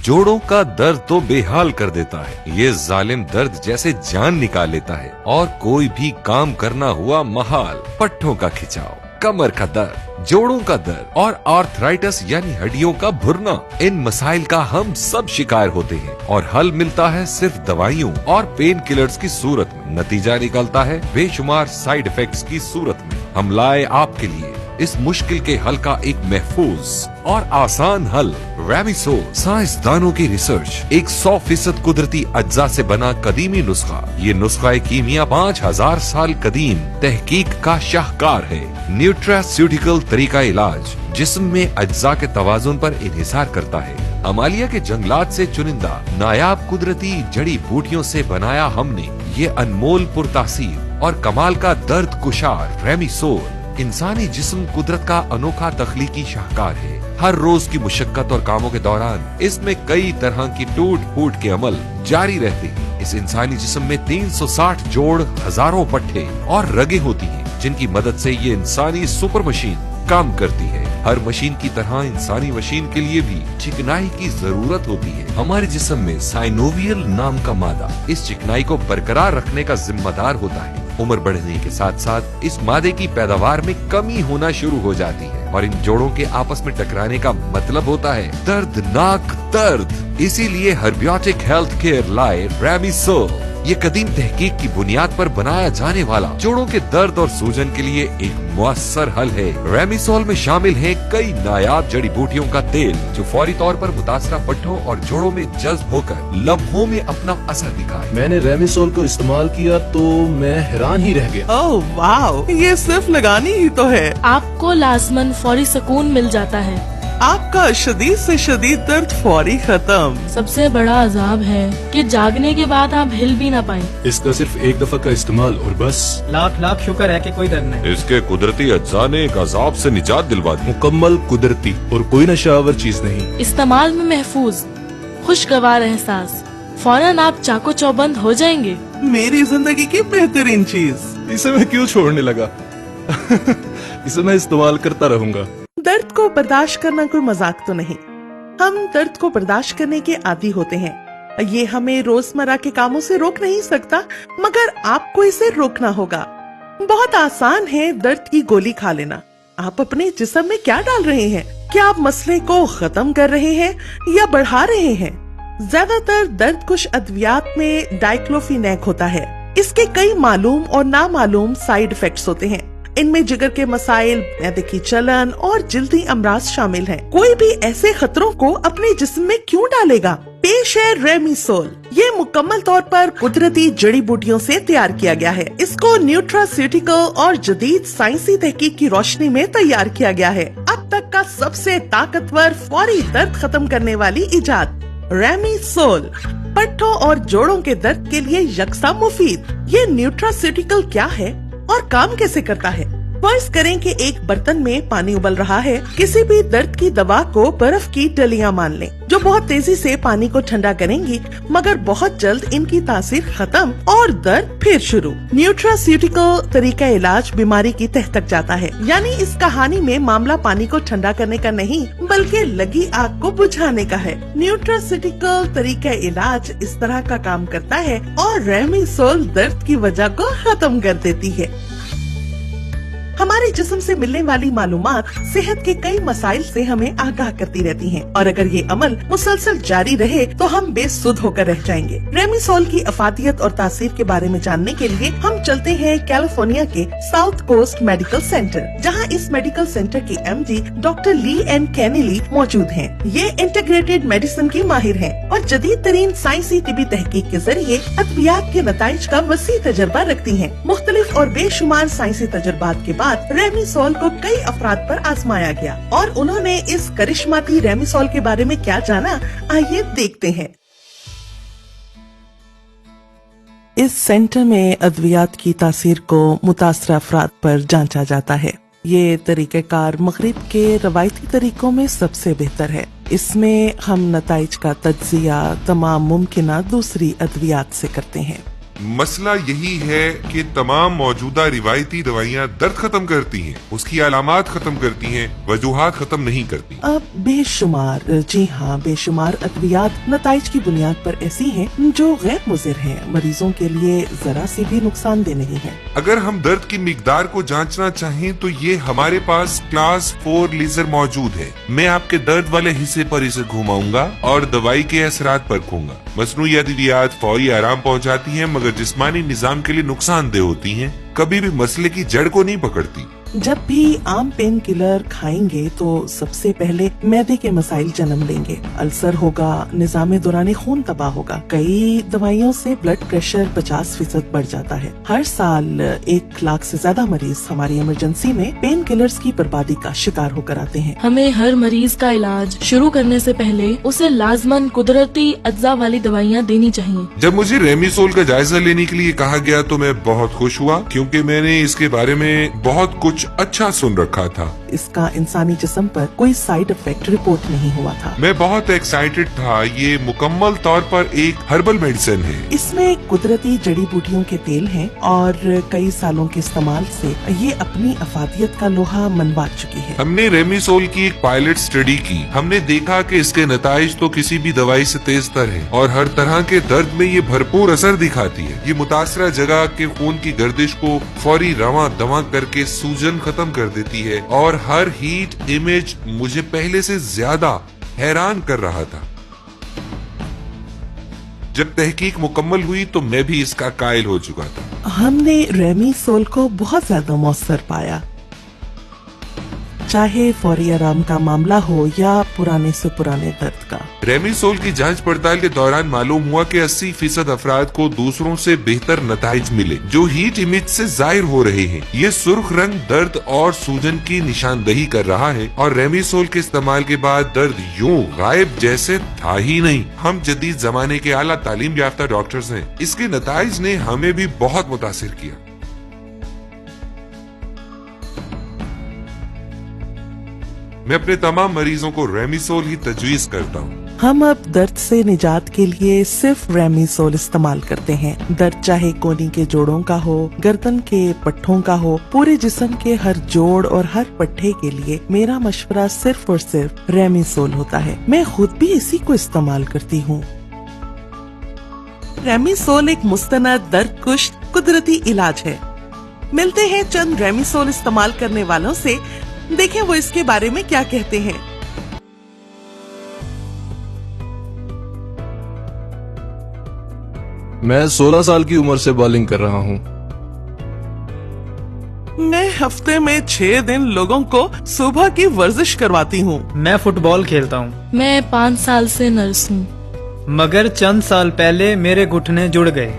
जोड़ों का दर्द तो बेहाल कर देता है। ये जालिम दर्द जैसे जान निकाल लेता है और कोई भी काम करना हुआ महाल। पट्टों का खिंचाव, कमर का दर्द, जोड़ों का दर्द और आर्थराइटिस यानी हड्डियों का भुरना, इन मसाइल का हम सब शिकार होते हैं और हल मिलता है सिर्फ दवाइयों और पेन किलर्स की सूरत में। नतीजा निकलता है बेशुमार साइड इफेक्ट्स की सूरत में। हम लाए आपके लिए इस मुश्किल के हल का एक महफूज और आसान हल, रेमिसोल। साइंसदानों की रिसर्च, एक 100% कुदरती अज्जा से बना कदीमी नुस्खा। ये नुस्खा कीमिया 5000 साल कदीम तहकीक का शाहकार है। न्यूट्रास्यूटिकल तरीका इलाज जिस्म में अज्जा के तवाजुन पर इन्हिसार करता है। अमालिया के जंगलात से चुनिंदा नायाब कुदरती जड़ी बूटियों से बनाया हमने ये अनमोल पुरतासीर और कमाल का दर्द कुशार रेमिसोल। इंसानी जिस्म कुदरत का अनोखा तख्लीकी शाहकार है। हर रोज की मुशक्कत और कामों के दौरान इसमें कई तरह की टूट फूट के अमल जारी रहते हैं। इस इंसानी जिस्म में 360 जोड़, हजारों पट्टे और रगे होती हैं, जिनकी मदद से ये इंसानी सुपर मशीन काम करती है। हर मशीन की तरह इंसानी मशीन के लिए भी चिकनाई की जरूरत होती है। हमारे जिस्म में साइनोवियल नाम का मादा इस चिकनाई को बरकरार रखने का जिम्मेदार होता है। उम्र बढ़ने के साथ साथ इस मादे की पैदावार में कमी होना शुरू हो जाती है और इन जोड़ों के आपस में टकराने का मतलब होता है दर्दनाक दर्द। इसीलिए हर्बियोटिक हेल्थ केयर लाए रेमिसोल। ये कदीम तहकीक की बुनियाद पर बनाया जाने वाला जोड़ों के दर्द और सूजन के लिए एक मुअस्सर हल है। रेमिसोल में शामिल है कई नायाब जड़ी बूटियों का तेल जो फौरी तौर पर मुतासरा पट्टों और जोड़ों में जज्ब होकर लम्हों में अपना असर दिखाए। मैंने रेमिसोल को इस्तेमाल किया तो मैं हैरान ही रह गया। ओह वाह, ये सिर्फ लगानी ही तो है। आपको लाजमन फौरी सुकून मिल जाता है। आपका शदीद से शदीद दर्द फौरी खत्म। सबसे बड़ा अजाब है कि जागने के बाद आप हिल भी ना पाएं। इसका सिर्फ एक दफा का इस्तेमाल और बस। लाख लाख शुक्र है कि कोई दर्द नहीं। इसके कुदरती अज्जा ने एक अजाब से निजात दिलवा दी। मुकम्मल कुदरती और कोई नशावर चीज नहीं। इस्तेमाल में महफूज, खुशगवार एहसास। फौरन आप चाको चौबंद हो जाएंगे। मेरी जिंदगी की बेहतरीन चीज। इसे मैं क्यों छोड़ने लगा? इसे मैं इस्तेमाल करता रहूंगा। दर्द को बर्दाश्त करना कोई मजाक तो नहीं। हम दर्द को बर्दाश्त करने के आदी होते हैं। ये हमें रोजमर्रा के कामों से रोक नहीं सकता, मगर आपको इसे रोकना होगा। बहुत आसान है दर्द की गोली खा लेना। आप अपने जिस्म में क्या डाल रहे हैं? क्या आप मसले को खत्म कर रहे हैं या बढ़ा रहे हैं? ज्यादातर दर्द कुश अद्वियात में डाइक्लोफिनेक होता है। इसके कई मालूम और नामालूम साइड इफेक्ट्स होते हैं। इनमें जिगर के मसाइल, मैदे की जलन और जल्दी अमराज शामिल हैं। कोई भी ऐसे खतरों को अपने जिस्म में क्यों डालेगा? पेश है रेमिसोल। ये मुकम्मल तौर पर कुदरती जड़ी बूटियों से तैयार किया गया है। इसको न्यूट्रास्यूटिकल और जदीद साइंसी तहकीक की रोशनी में तैयार किया गया है। अब तक का सबसे ताकतवर फौरी दर्द खत्म करने वाली इजाद रेमिसोल। पट्टों और जोड़ों के दर्द के लिए यकसा मुफीद। ये न्यूट्रास्यूटिकल क्या है और काम कैसे करता है? फर्ज करें कि एक बर्तन में पानी उबल रहा है। किसी भी दर्द की दवा को बर्फ की डलियां मान लें, जो बहुत तेजी से पानी को ठंडा करेंगी, मगर बहुत जल्द इनकी तासीर खत्म और दर्द फिर शुरू। न्यूट्रास्यूटिकल तरीका इलाज बीमारी की तह तक जाता है। यानी इस कहानी में मामला पानी को ठंडा करने का नहीं, बल्कि लगी आग को बुझाने का है। न्यूट्रास्यूटिकल तरीका इलाज इस तरह का काम करता है और रेमिसोल दर्द की वजह को खत्म कर देती है। हमारे जिस्म से मिलने वाली मालूमात सेहत के कई मसाइल से हमें आगाह करती रहती हैं, और अगर ये अमल मुसलसल जारी रहे तो हम बेसुध होकर रह जाएंगे। रेमिसोल की अफादियत और तासीर के बारे में जानने के लिए हम चलते हैं कैलिफोर्निया के साउथ कोस्ट मेडिकल सेंटर, जहां इस मेडिकल सेंटर के एमडी डॉक्टर ली एन कैनेली मौजूद हैं। ये इंटीग्रेटेड मेडिसिन की माहिर हैं और जदीद तरीन साइंसी तिबी तहकीक के जरिए अद्वियात के नताइज का वसी तजर्बा रखती हैं। मुख्तलिफ और बेशुमार साइंसी तजर्बात के बाद रेमिसोल को कई अफराद पर आजमाया गया और उन्होंने इस करिश्माती रेमिसोल के बारे में क्या जाना, आइए देखते हैं। इस सेंटर में अद्वियात की तासीर को मुतासरा अफराद पर जांचा जाता है। ये तरीक़ेकार मगरिब के रवायती तरीकों में सबसे बेहतर है। इसमें हम नताइज का तज्जिया तमाम मुमकिना दूसरी अद्वियात से करते हैं। मसला यही है कि तमाम मौजूदा रिवायती दवाइयाँ दर्द खत्म करती हैं, उसकी अलामात खत्म करती हैं, वजूहात खत्म नहीं करती। अब बेशुमार, जी हाँ, बेशुमार अद्वियात नताइज की बुनियाद पर ऐसी हैं जो गैर मुज़िर हैं, मरीजों के लिए जरा सी भी नुकसानदेह नहीं है। अगर हम दर्द की मिकदार को जांचना चाहें तो ये हमारे पास क्लास 4 लेजर मौजूद है। मैं आपके दर्द वाले हिस्से पर इसे घुमाऊंगा और दवाई के असरात पर रखूंगा। मसनूई अद्वियात फौरी आराम पहुंचाती हैं मगर जिस्मानी निजाम के लिए नुकसानदेह होती हैं, कभी भी मसले की जड़ को नहीं पकड़ती। जब भी आम पेन किलर खाएंगे तो सबसे पहले मैदे के मसाइल जन्म लेंगे, अल्सर होगा, निजाम दौरानी खून तबाह होगा। कई दवाइयों से ब्लड प्रेशर 50% बढ़ जाता है। हर साल 1 लाख से ज्यादा मरीज हमारी इमरजेंसी में पेन किलर्स की बर्बादी का शिकार होकर आते हैं। हमें हर मरीज का इलाज शुरू करने से पहले उसे लाजमन कुदरती अज्जा वाली दवाइयाँ देनी चाहिए। जब मुझे रेमिसोल का जायजा लेने के लिए कहा गया तो मैं बहुत खुश हुआ, क्योंकि मैंने इसके बारे में बहुत कुछ अच्छा सुन रखा था। इसका इंसानी जिस्म पर कोई साइड इफेक्ट रिपोर्ट नहीं हुआ था। मैं बहुत एक्साइटेड था। ये मुकम्मल तौर पर एक हर्बल मेडिसिन है। इसमें कुदरती जड़ी बूटियों के तेल हैं और कई सालों के इस्तेमाल से ये अपनी अफादियत का लोहा मनवा चुकी है। हमने रेमिसोल की एक पायलट स्टडी की। हमने देखा कि इसके नताइज तो किसी भी दवाई से तेज तर है और हर तरह के दर्द में ये भरपूर असर दिखाती है। ये मुतासरा जगह के खून की गर्दिश को फौरी रवां दवा करके सूजन खत्म कर देती है और हर हीट इमेज मुझे पहले से ज्यादा हैरान कर रहा था। जब तहकीक मुकम्मल हुई तो मैं भी इसका कायल हो चुका था। हमने रेमिसोल को बहुत ज्यादा मौसर पाया, चाहे फौरी आराम का मामला हो या पुराने से पुराने दर्द का। रेमिसोल की जांच पड़ताल के दौरान मालूम हुआ कि 80% अफराद को दूसरों से बेहतर नताइज मिले जो हीट इमेज से जाहिर हो रहे हैं। ये सुर्ख रंग दर्द और सूजन की निशानदही कर रहा है और रेमिसोल के इस्तेमाल के बाद दर्द यूं गायब जैसे था ही नहीं। हम जदीद जमाने के आला तालीम याफ्ता डॉक्टर्स हैं। इसके नताइज ने हमें भी बहुत मुतासिर किया। मैं अपने तमाम मरीजों को रेमिसोल ही तजवीज करता हूँ। हम अब दर्द से निजात के लिए सिर्फ रेमिसोल इस्तेमाल करते हैं। दर्द चाहे कोहनी के जोड़ों का हो, गर्दन के पट्ठों का हो, पूरे जिस्म के हर जोड़ और हर पट्ठे के लिए मेरा मशवरा सिर्फ और सिर्फ रेमिसोल होता है। मैं खुद भी इसी को इस्तेमाल करती हूँ। रेमिसोल एक मुस्तनद दर्द कुश कुदरती इलाज है। मिलते हैं चंद रेमिसोल इस्तेमाल करने वालों से, देखें वो इसके बारे में क्या कहते हैं। मैं 16 साल की उम्र से बॉलिंग कर रहा हूँ। मैं हफ्ते में 6 दिन लोगों को सुबह की वर्जिश करवाती हूँ। मैं फुटबॉल खेलता हूँ, मैं 5 साल से नर्स हूँ, मगर चंद साल पहले मेरे घुटने जुड़ गए।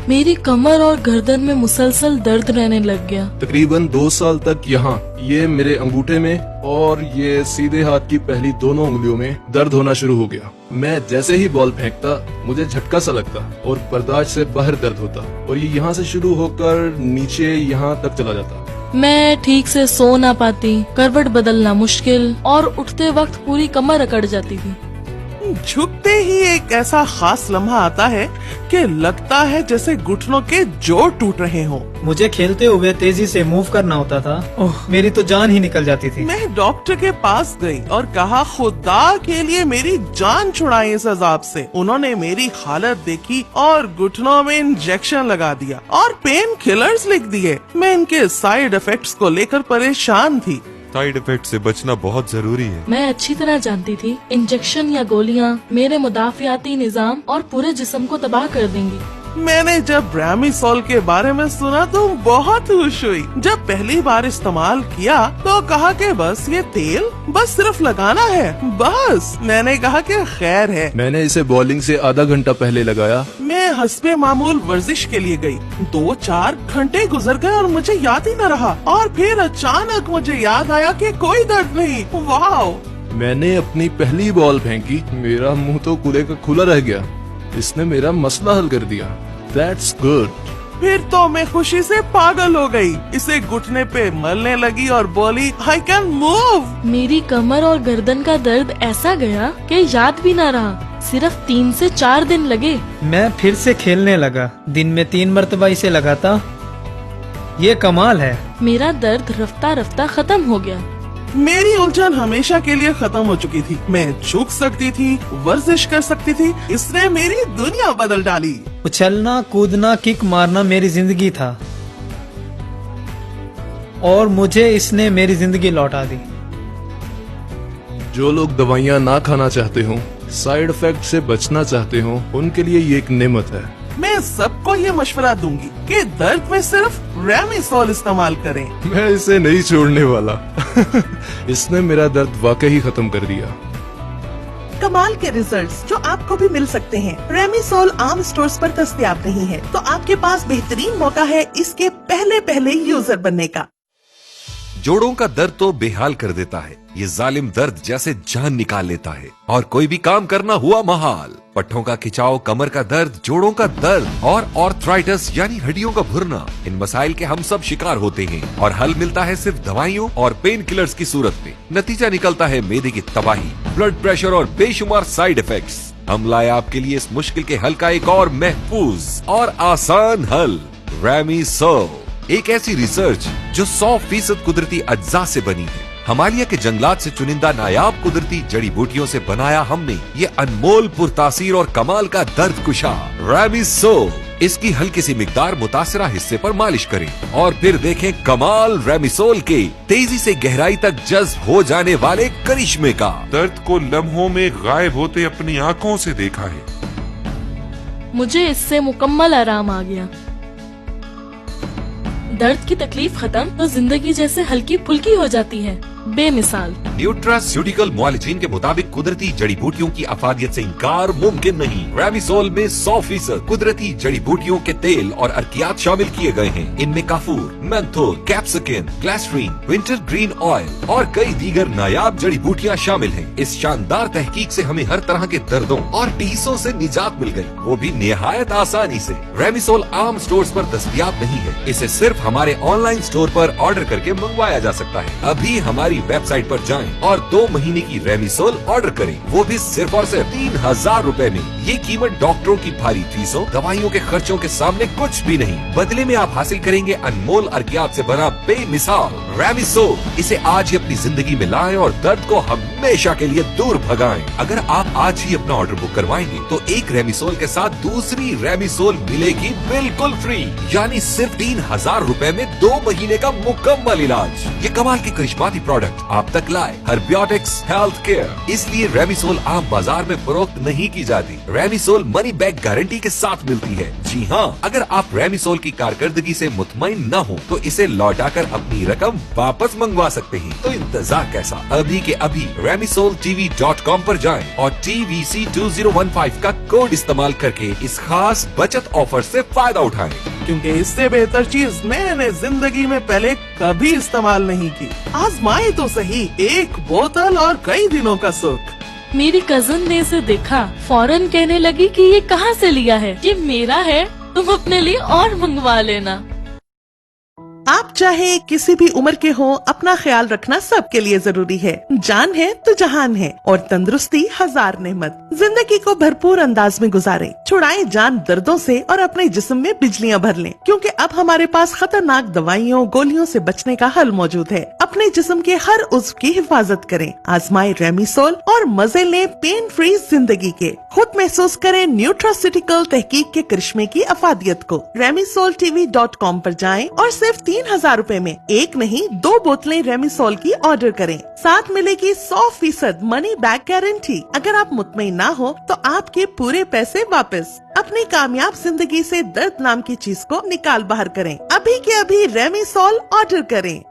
मेरी कमर और गर्दन में मुसलसल दर्द रहने लग गया। तकरीबन 2 साल तक यहाँ, ये मेरे अंगूठे में और ये सीधे हाथ की पहली दोनों उंगलियों में दर्द होना शुरू हो गया। मैं जैसे ही बॉल फेंकता मुझे झटका सा लगता और बर्दाश्त से बाहर दर्द होता और ये यहाँ से शुरू होकर नीचे यहाँ तक चला जाता। मैं ठीक से सो ना पाती, करवट बदलना मुश्किल और उठते वक्त पूरी कमर अकड़ जाती थी। झुकते ही एक ऐसा खास लम्हा आता है कि लगता है जैसे घुटनों के जोड़ टूट रहे हों। मुझे खेलते हुए तेजी से मूव करना होता था। ओह, मेरी तो जान ही निकल जाती थी। मैं डॉक्टर के पास गई और कहा खुदा के लिए मेरी जान छुड़ाएं इस अजाब से। उन्होंने मेरी हालत देखी और घुटनों में इंजेक्शन लगा दिया और पेन किलर्स लिख दिए। मैं इनके साइड इफेक्ट्स को लेकर परेशान थी। साइड इफेक्ट से बचना बहुत जरूरी है। मैं अच्छी तरह जानती थी इंजेक्शन या गोलियां मेरे मुदाफियाती निजाम और पूरे जिस्म को तबाह कर देंगी। मैंने जब रेमिसोल के बारे में सुना तो बहुत खुश हुई। जब पहली बार इस्तेमाल किया तो कहा कि बस ये तेल बस सिर्फ लगाना है, बस। मैंने कहा कि खैर है। मैंने इसे बॉलिंग से आधा घंटा पहले लगाया। मैं हस्बे मामूल वर्जिश के लिए गई। 2-4 घंटे गुजर गए और मुझे याद ही न रहा और फिर अचानक मुझे याद आया कि कोई दर्द नहीं। वाह! मैंने अपनी पहली बॉल फेंकी, मेरा मुंह तो कूले का खुला रह गया। इसने मेरा मसला हल कर दिया। That's good. फिर तो मैं खुशी से पागल हो गई। इसे घुटने पे मलने लगी और बोली I can move। मेरी कमर और गर्दन का दर्द ऐसा गया कि याद भी ना रहा। सिर्फ 3 से 4 दिन लगे। मैं फिर से खेलने लगा। दिन में 3 मरतबा इसे लगाता। ये कमाल है। मेरा दर्द रफ्ता रफ्ता खत्म हो गया। मेरी उलझन हमेशा के लिए खत्म हो चुकी थी। मैं झुक सकती थी, वर्जिश कर सकती थी। इसने मेरी दुनिया बदल डाली। उछलना, कूदना, किक मारना मेरी जिंदगी था और मुझे इसने मेरी जिंदगी लौटा दी। जो लोग दवाइयाँ ना खाना चाहते हो, साइड इफेक्ट से बचना चाहते हो, उनके लिए ये एक नेमत है। मैं सबको ये मशवरा दूंगी कि दर्द में सिर्फ रेमिसोल इस्तेमाल करें। मैं इसे नहीं छोड़ने वाला। इसने मेरा दर्द वाकई खत्म कर दिया। कमाल के रिजल्ट्स जो आपको भी मिल सकते हैं। रेमिसोल आम स्टोर्स पर दस्तयाब नहीं है, तो आपके पास बेहतरीन मौका है इसके पहले यूजर बनने का। जोड़ों का दर्द तो बेहाल कर देता है, ये जालिम दर्द जैसे जान निकाल लेता है और कोई भी काम करना हुआ महाल। पट्टों का खिंचाव, कमर का दर्द, जोड़ों का दर्द और आर्थराइटिस यानी हड्डियों का भुरना, इन मसाइल के हम सब शिकार होते हैं और हल मिलता है सिर्फ दवाइयों और पेन किलर्स की सूरत में। नतीजा निकलता है मेदे की तबाही, ब्लड प्रेशर और बेशुमार साइड इफेक्ट्स। हम लाए आपके लिए इस मुश्किल के हल का एक और महफूज और आसान हल, रेमिसोल। एक ऐसी रिसर्च जो 100% कुदरती अज्जा से बनी है। हिमालय के जंगलात से चुनिंदा नायाब कुदरती जड़ी बूटियों से बनाया हमने ये अनमोल, पुरतासीर और कमाल का दर्द कुशा रेमिसोल। इसकी हल्की सी मिकदार मुतासरा हिस्से पर मालिश करें और फिर देखें कमाल रेमिसोल के तेजी से गहराई तक जज्ब हो जाने वाले करिश्मे का। दर्द को लम्हों में गायब होते अपनी आंखों से देखा है। मुझे इससे मुकम्मल आराम आ गया। दर्द की तकलीफ खत्म तो जिंदगी जैसे हल्की फुल्की हो जाती है। बेमिसाल। न्यूट्रास्यूटिकल मुआलिजीन के मुताबिक कुदरती जड़ी बूटियों की अफादियत से इनकार मुमकिन नहीं। रेमिसोल में 100% कुदरती जड़ी बूटियों के तेल और अर्कियात शामिल किए गए हैं। इनमें काफूर, menthol, capsicum, glycerin, wintergreen oil और कई दीगर नायाब जड़ी बूटियाँ शामिल हैं। इस शानदार तहकीक से हमें हर तरह के दर्दों और टीसों से निजात मिल गई, वो भी निहायत आसानी से। रेमिसोल आम स्टोर्स पर दस्तयाब नहीं है, इसे सिर्फ हमारे ऑनलाइन स्टोर पर ऑर्डर करके मंगवाया जा सकता है। अभी हमारी वेबसाइट पर जाएं और 2 महीने की रेमिसोल ऑर्डर करें, वो भी सिर्फ और सिर्फ 3000 रुपए में। ये कीमत डॉक्टरों की भारी फीसों, दवाइयों के खर्चों के सामने कुछ भी नहीं। बदले में आप हासिल करेंगे अनमोल अर्कियात से बना बेमिसाल रेमिसोल। इसे आज ही अपनी जिंदगी में लाएं और दर्द को हमेशा के लिए दूर भगाएं। अगर आप आज ही अपना ऑर्डर बुक करवाएंगे तो एक रेमिसोल के साथ दूसरी रेमिसोल मिलेगी बिल्कुल फ्री, यानी सिर्फ 3000 रुपए में 2 महीने का मुकम्मल इलाज। ये कमाल की करिश्माती प्रोडक्ट आप तक लाए हर्बियोटिक्स हेल्थ केयर। इसलिए रेमिसोल आम बाजार में फरोख्त नहीं की जाती। रेमिसोल मनी बैक गारंटी के साथ मिलती है। जी हाँ, अगर आप रेमिसोल की कारकर्दगी से मुतमईन न हो तो इसे लौटाकर अपनी रकम वापस मंगवा सकते हैं। तो इंतजार कैसा, अभी के अभी remisoltv.com पर जाएं और TVC 2015 का कोड इस्तेमाल करके इस खास बचत ऑफर से फायदा उठाएं। क्योंकि इससे बेहतर चीज मैंने जिंदगी में पहले कभी इस्तेमाल नहीं की। आजमाए तो सही, एक बोतल और कई दिनों का सुख। मेरी कजन ने इसे देखा, फौरन कहने लगी कि ये कहाँ से लिया है, ये मेरा है, तुम अपने लिए और मंगवा लेना। आप चाहे किसी भी उम्र के हो, अपना ख्याल रखना सबके लिए जरूरी है। जान है तो जहान है और तंदुरुस्ती हजार नेमत। जिंदगी को भरपूर अंदाज में गुजारें, छुड़ाएं जान दर्दों से और अपने जिस्म में बिजलियां भर लें, क्योंकि अब हमारे पास खतरनाक दवाइयों गोलियों से बचने का हल मौजूद है। अपने जिस्म के हर उज़्व की हिफाजत करें। आजमाएं रेमिसोल और मजे लें पेन फ्री जिंदगी के। खुद महसूस करें न्यूट्रास्यूटिकल तहकीक के करिश्मे की अफादियत को। remisoltv.com पर जाएं और सिर्फ 3000 रुपए में एक नहीं 2 बोतलें रेमिसोल की ऑर्डर करें। साथ मिलेगी 100% मनी बैक गारंटी। अगर आप मुतमईन ना हो तो आपके पूरे पैसे वापस। अपनी कामयाब जिंदगी से दर्द नाम की चीज को निकाल बाहर करें। अभी के अभी रेमिसोल ऑर्डर करें।